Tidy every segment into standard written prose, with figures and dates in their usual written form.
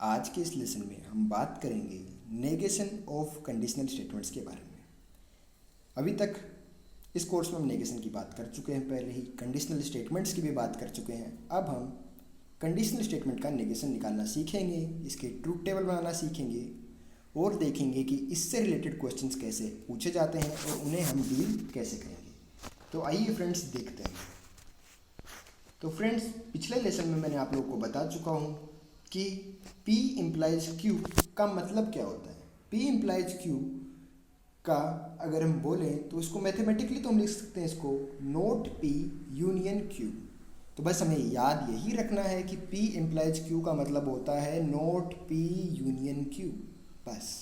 आज के इस लेसन में हम बात करेंगे नेगेशन ऑफ कंडीशनल स्टेटमेंट्स के बारे में। अभी तक इस कोर्स में हम नेगेशन की बात कर चुके हैं, पहले ही कंडीशनल स्टेटमेंट्स की भी बात कर चुके हैं। अब हम कंडीशनल स्टेटमेंट का नेगेशन निकालना सीखेंगे, इसके ट्रूथ टेबल बनाना सीखेंगे और देखेंगे कि इससे रिलेटेड क्वेश्चंस कैसे पूछे जाते हैं और उन्हें हम डील कैसे करेंगे। तो आइए फ्रेंड्स देखते हैं। तो फ्रेंड्स, पिछले लेसन में मैंने आप लोगों को बता चुका हूँ कि P इम्प्लाइज Q का मतलब क्या होता है। P इम्प्लाइज Q का अगर हम बोलें तो इसको मैथमेटिकली तो हम लिख सकते हैं इसको नोट P यूनियन Q। तो बस हमें याद यही रखना है कि P इम्प्लाइज Q का मतलब होता है नोट P यूनियन Q, बस।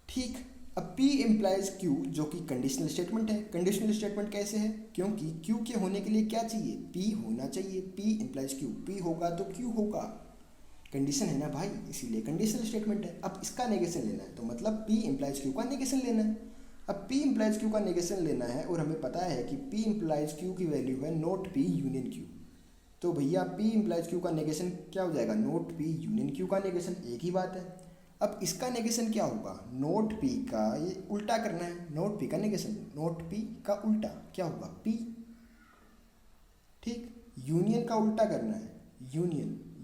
ठीक, अब P इम्प्लाइज Q जो कि कंडीशनल स्टेटमेंट है। कंडीशनल स्टेटमेंट कैसे है? क्योंकि Q के होने के लिए क्या चाहिए? P होना चाहिए। P इम्प्लाइज Q, P होगा तो Q होगा, कंडीशन है ना भाई, इसीलिए कंडीशनल स्टेटमेंट है। अब इसका नेगेशन लेना है तो मतलब P इम्प्लाइज Q का नेगेशन लेना है। अब P इम्प्लाइज Q का नेगेशन लेना है और हमें पता है कि P इम्प्लाइज Q की वैल्यू है नोट P यूनियन Q। तो भैया P इम्प्लाइज Q का नेगेशन क्या हो जाएगा? नोट P यूनियन Q का नेगेशन, एक ही बात है। अब इसका नेगेशन क्या होगा? नोट P का ये उल्टा करना है। नोट P का नेगेशन नोट P का उल्टा क्या होगा? P। ठीक, यूनियन का उल्टा करना है।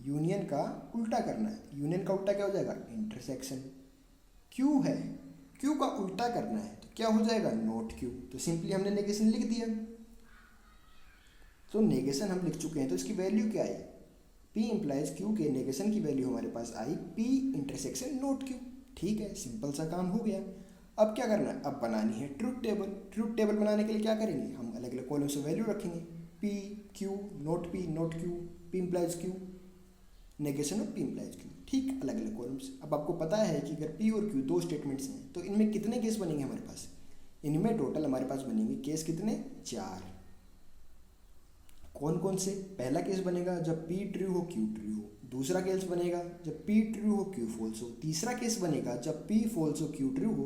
यूनियन का उल्टा करना है। यूनियन का उल्टा क्या हो जाएगा? इंटरसेक्शन। Q है, Q का उल्टा करना है तो क्या हो जाएगा? Note Q। तो सिंपली हमने नेगेशन लिख दिया। तो नेगेशन हम लिख चुके हैं, तो इसकी वैल्यू क्या आई? P इम्प्लाइज Q के नेगेशन की वैल्यू हमारे पास आई P इंटरसेक्शन नोट Q। ठीक है, सिंपल सा काम हो गया। अब क्या करना है? अब बनानी है ट्रूथ टेबल। ट्रूथ टेबल बनाने के लिए क्या करेंगे? हम अलग अलग कॉलम से वैल्यू रखेंगे। P Q not P note Q, P implies Q, negation of P implies Q। ठीक, अलग अलग कॉलम्स। अब आपको पता है कि अगर P और Q दो स्टेटमेंट्स हैं तो इनमें कितने केस बनेंगे हमारे पास? इनमें टोटल हमारे पास बनेंगे केस कितने? 4। कौन कौन से? पहला केस बनेगा जब P ट्रू हो Q ट्रू हो। दूसरा केस बनेगा जब P ट्रू हो Q फॉल्स हो। तीसरा केस बनेगा जब P फॉल्स हो Q ट्रू हो।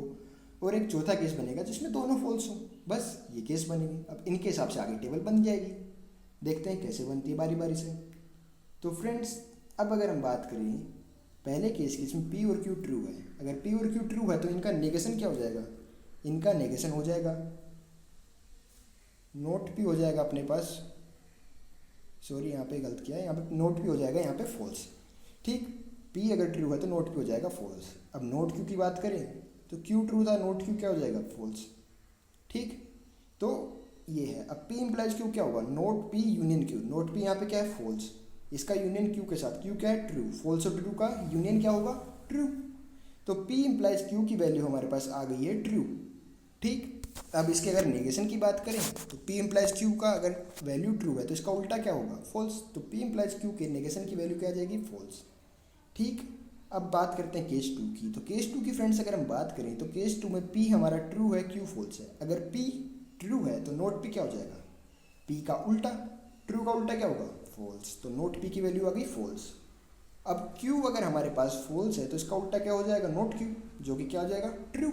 और एक चौथा केस बनेगा जिसमें दोनों फॉल्स हो। बस ये केस बनेंगे। अब इनके हिसाब से आगे टेबल बन जाएगी। देखते हैं कैसे बनती है बारी बारी से। तो फ्रेंड्स, अब अगर हम बात करें पहले केस की, इसमें P और Q ट्रू है। अगर P और Q ट्रू है तो इनका नेगेशन क्या हो जाएगा? इनका नेगेशन हो जाएगा नोट P हो जाएगा अपने पास, सॉरी यहाँ पे गलत किया है, यहाँ पे नोट P हो जाएगा यहाँ पे फॉल्स। ठीक, P अगर ट्रू है तो नोट P हो जाएगा फॉल्स। अब नोट Q की बात करें तो Q ट्रू था, नोट Q क्या हो जाएगा? फॉल्स। ठीक, तो ये है। अब P इम्प्लाइज Q क्या होगा? Note P union Q। Not P यहाँ पे क्या है? फॉल्स। इसका यूनियन Q के साथ, Q क्या है? ट्रू। फॉल्स और ट्रू का यूनियन क्या होगा? ट्रू। तो P इम्प्लाइज Q की वैल्यू हमारे पास आ गई है ट्रू। ठीक, अब इसके अगर नेगेशन की बात करें तो P इम्प्लाइज Q का अगर वैल्यू ट्रू है तो इसका उल्टा क्या होगा? फॉल्स। तो P इम्प्लाइज Q के नेगेशन की वैल्यू क्या आ जाएगी? फॉल्स। ठीक, अब बात करते हैं केस 2 की। तो केस 2 की फ्रेंड्स अगर हम बात करें तो केस 2 में P हमारा ट्रू है, Q फॉल्स है। अगर P ट्रू है तो नोट P क्या हो जाएगा? P का उल्टा। ट्रू का उल्टा क्या होगा? फॉल्स। तो नोट P की वैल्यू आ गई फॉल्स। अब Q अगर हमारे पास फॉल्स है तो इसका उल्टा क्या हो जाएगा? नोट Q, जो कि क्या हो जाएगा? ट्रू।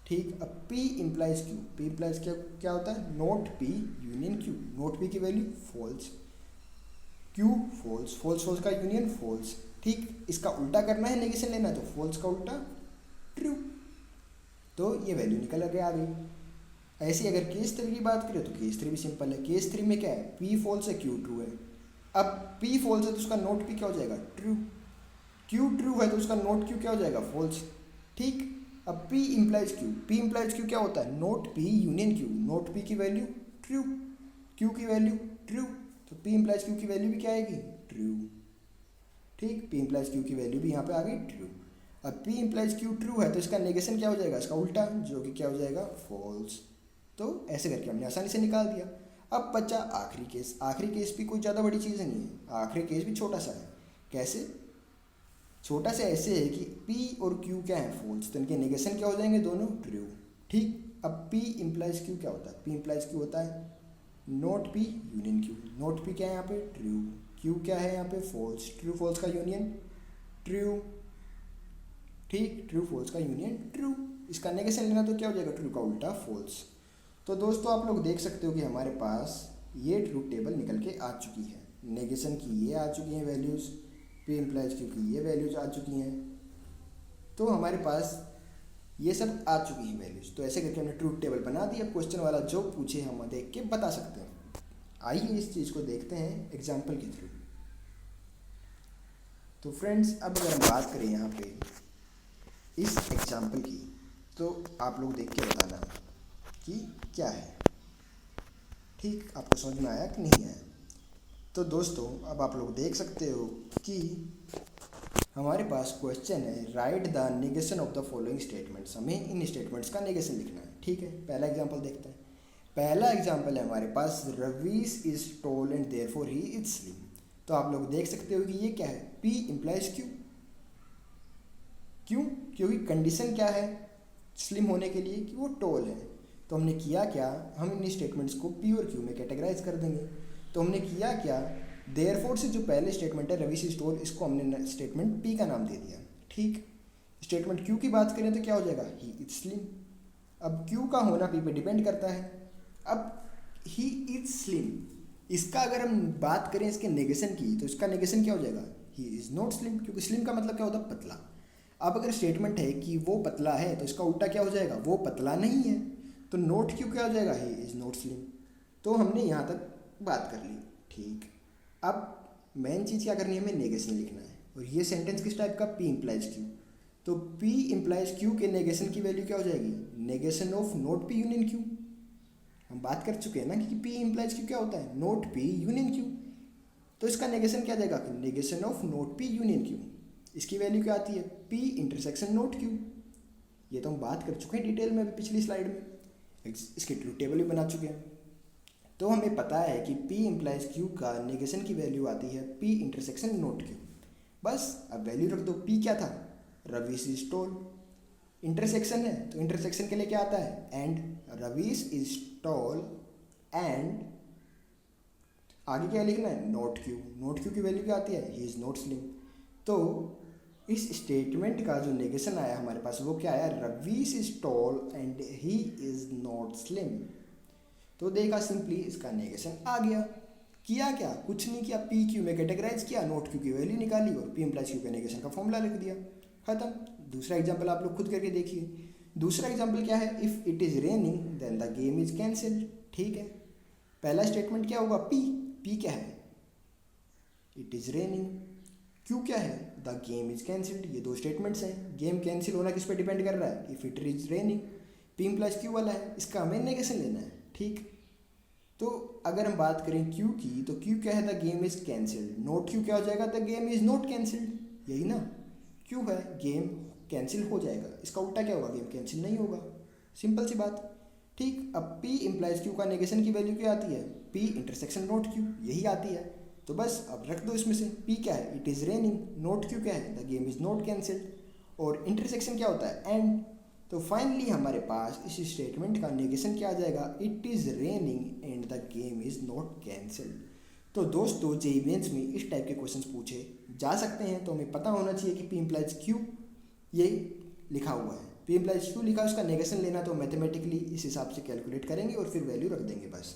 ठीक, अब P implies Q। P implies क्या क्या होता है? Not P union Q। Not P की value false, Q false, false false का यूनियन फॉल्स। ठीक, इसका उल्टा करना है, नेगेशन लेना है तो फॉल्स का उल्टा ट्रू। तो ये वैल्यू निकल के आ गई। ऐसे अगर केस 3 की बात करें तो केस 3 भी सिंपल है। केस 3 में क्या है? P फॉल्स है, Q ट्रू है। अब P फॉल्स है तो उसका नोट P क्या हो जाएगा? ट्रू। Q ट्रू है तो उसका नोट Q क्या हो जाएगा? फॉल्स। ठीक, अब P implies Q। P implies Q क्या होता है? Not P union Q। Not P की वैल्यू ट्रू, Q की वैल्यू ट्रू। तो P इम्प्लाइज Q की वैल्यू भी क्या आएगी? ट्रू। ठीक, P इम्प्लाइज Q की वैल्यू भी यहाँ पे आ गई ट्रू। अब P इम्प्लाइज Q ट्रू है तो इसका नेगेशन क्या हो जाएगा? इसका उल्टा, जो कि क्या हो जाएगा? फॉल्स। तो ऐसे करके हमने आसानी से निकाल दिया। अब बचा आखिरी केस। आखिरी केस भी कोई ज़्यादा बड़ी चीज़ नहीं है, आखिरी केस भी छोटा सा है। कैसे? छोटा सा ऐसे है कि P और Q क्या है? फॉल्स। तो इनके नेगेशन क्या हो जाएंगे? दोनों ट्रू। ठीक, अब P इम्प्लाइज Q क्या होता है? P इम्प्लाइज Q होता है not P union Q। Not P क्या है यहाँ पे? ट्रू। Q क्या है यहाँ पे? फॉल्स। ट्रू फॉल्स का यूनियन ट्रू। ठीक, ट्रू फॉल्स का यूनियन ट्रू। इसका नेगेशन लेना तो क्या हो जाएगा? ट्रू का उल्टा फॉल्स। तो दोस्तों आप लोग देख सकते हो कि हमारे पास ये ट्रूथ टेबल निकल के आ चुकी है। नेगेशन की ये आ चुकी हैं वैल्यूज़, P इम्प्लाइज क्यू की ये वैल्यूज आ चुकी हैं। तो हमारे पास ये सब आ चुकी हैं वैल्यूज। तो ऐसे करके हमने ट्रूथ टेबल बना दी। अब क्वेश्चन वाला जो पूछे हम देख के बता सकते हैं। आइए इस चीज़ को देखते हैं एग्जाम्पल के थ्रू। तो फ्रेंड्स, अब अगर हम बात करें यहाँ पे इस एग्जाम्पल की, तो आप लोग देख के बताना कि क्या है। ठीक, आपको समझ में आया कि नहीं आया? तो दोस्तों, अब आप लोग देख सकते हो कि हमारे पास क्वेश्चन है, right the negation of the following statements. हमें इन स्टेटमेंट्स का नेगेशन लिखना है। ठीक है, पहला एग्जांपल देखते हैं। पहला एग्जांपल है हमारे पास, Ravish is tall and therefore he is slim. तो आप लोग देख सकते हो कि ये क्या है, पी इम्प्लाइज क्यू। क्यों? क्योंकि कंडीशन क्या है स्लिम होने के लिए, कि वो टॉल है। तो हमने किया क्या, हम इन स्टेटमेंट्स को पी और क्यू में कैटेगराइज कर देंगे। तो हमने किया क्या, देयरफॉर से जो पहले स्टेटमेंट है रवीश इज टॉल, इसको हमने स्टेटमेंट पी का नाम दे दिया। ठीक, स्टेटमेंट क्यू की बात करें तो क्या हो जाएगा, ही इज स्लिम। अब क्यू का होना पी पे डिपेंड करता है। अब ही इज स्लिम, इसका अगर हम बात करें इसके नेगेशन की, तो इसका नेगेशन क्या हो जाएगा, ही इज़ नॉट स्लिम। क्योंकि स्लिम का मतलब क्या होता है, पतला। अब अगर स्टेटमेंट है कि वो पतला है, तो इसका उल्टा क्या हो जाएगा, वो पतला नहीं है। तो नोट क्यू क्या हो जाएगा, ही इज़ नॉट स्लिम। तो हमने यहाँ तक बात कर ली। ठीक, अब मेन चीज़ क्या करनी है, हमें नेगेशन लिखना है। और ये सेंटेंस किस टाइप का, पी इम्प्लाइज क्यू। तो पी इम्प्लाइज क्यू के नेगेशन की वैल्यू क्या हो जाएगी, negation of note P union Q. हम बात कर चुके हैं ना कि पी इम्प्लाइज क्यू क्या होता है, नोट पी यूनियन क्यू। तो इसका नेगेशन क्या जाएगा, negation of note P union Q. इसकी वैल्यू क्या आती है, पी इंटरसेक्शन नोट क्यू। ये तो हम बात कर चुके हैं डिटेल में अभी पिछली स्लाइड में, इसके ट्रूथ टेबल भी बना चुके हैं। तो हमें पता है कि पी इम्प्लाइज क्यू का नेगेशन की वैल्यू आती है पी इंटरसेक्शन नोट क्यू। बस अब वैल्यू रख दो। पी क्या था, रवीश इज टॉल। इंटरसेक्शन है तो इंटरसेक्शन के लिए क्या आता है, and Ravish is tall and आगे क्या लिखना है, नोट क्यू। नोट क्यू की वैल्यू क्या आती है, ही इज नॉट स्लिम। तो इस स्टेटमेंट का जो नेगेशन आया हमारे पास वो क्या आया, Ravish is tall and he is not slim. तो देखा सिंपली इसका नेगेशन आ गया। किया क्या, कुछ नहीं किया, पी क्यू में कैटेगराइज किया, नोट क्यू की वैल्यू निकाली और पी इम्प्लाइज क्यू के नेगेशन का फॉर्मूला लिख दिया, खत्म। दूसरा एग्जांपल आप लोग खुद करके देखिए। दूसरा एग्जांपल क्या है, if it is raining then the game is cancelled. ठीक है, पहला स्टेटमेंट क्या होगा, पी। पी क्या है, इट इज़ रेनिंग। क्यू क्या है, द गेम इज कैंसिल्ड। ये दो स्टेटमेंट्स हैं। गेम कैंसिल होना किस पे डिपेंड कर रहा है, if it is raining. P implies Q वाला है, इसका हमें नेगेशन लेना है। ठीक, तो अगर हम बात करें क्यू की, तो क्यू क्या है, the game is cancelled. Note Q क्या हो जाएगा, the game is not cancelled. यही ना, क्यू है, गेम कैंसिल हो जाएगा। इसका उल्टा क्या होगा, गेम कैंसिल नहीं होगा। सिंपल सी बात। ठीक, अब पी इम्प्लाइज क्यू का नेगेशन की वैल्यू क्या आती है, पी इंटरसेक्शन नोट क्यू, यही आती है। तो बस अब रख दो इसमें से। पी क्या है, it is raining. Note Q क्या है, the game is not cancelled. और इंटरसेक्शन क्या होता है, एंड। तो फाइनली हमारे पास इस स्टेटमेंट का नेगेशन क्या आ जाएगा, it is raining and the game is not cancelled. तो दोस्तों, जेईई मेंस में इस टाइप के क्वेश्चंस पूछे जा सकते हैं। तो हमें पता होना चाहिए कि पी इम्प्लाइज क्यू ये लिखा हुआ है, पी इम्प्लाइज क्यू लिखा है, उसका नेगेशन लेना, तो मैथमेटिकली इस हिसाब से कैलकुलेट करेंगे और फिर वैल्यू रख देंगे बस।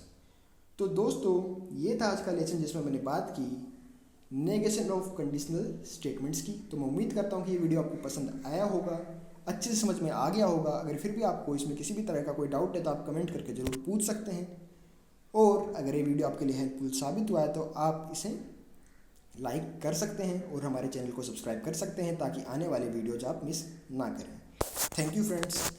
तो दोस्तों, ये था आज का लेसन जिसमें मैंने बात की नेगेशन ऑफ कंडीशनल स्टेटमेंट्स की। तो मैं उम्मीद करता हूँ कि ये वीडियो आपको पसंद आया होगा, अच्छे से समझ में आ गया होगा। अगर फिर भी आपको इसमें किसी भी तरह का कोई डाउट है तो आप कमेंट करके ज़रूर पूछ सकते हैं। और अगर ये वीडियो आपके लिए हेल्पफुल साबित हुआ है तो आप इसे लाइक कर सकते हैं और हमारे चैनल को सब्सक्राइब कर सकते हैं, ताकि आने वाले वीडियोज आप मिस ना करें। Thank you friends.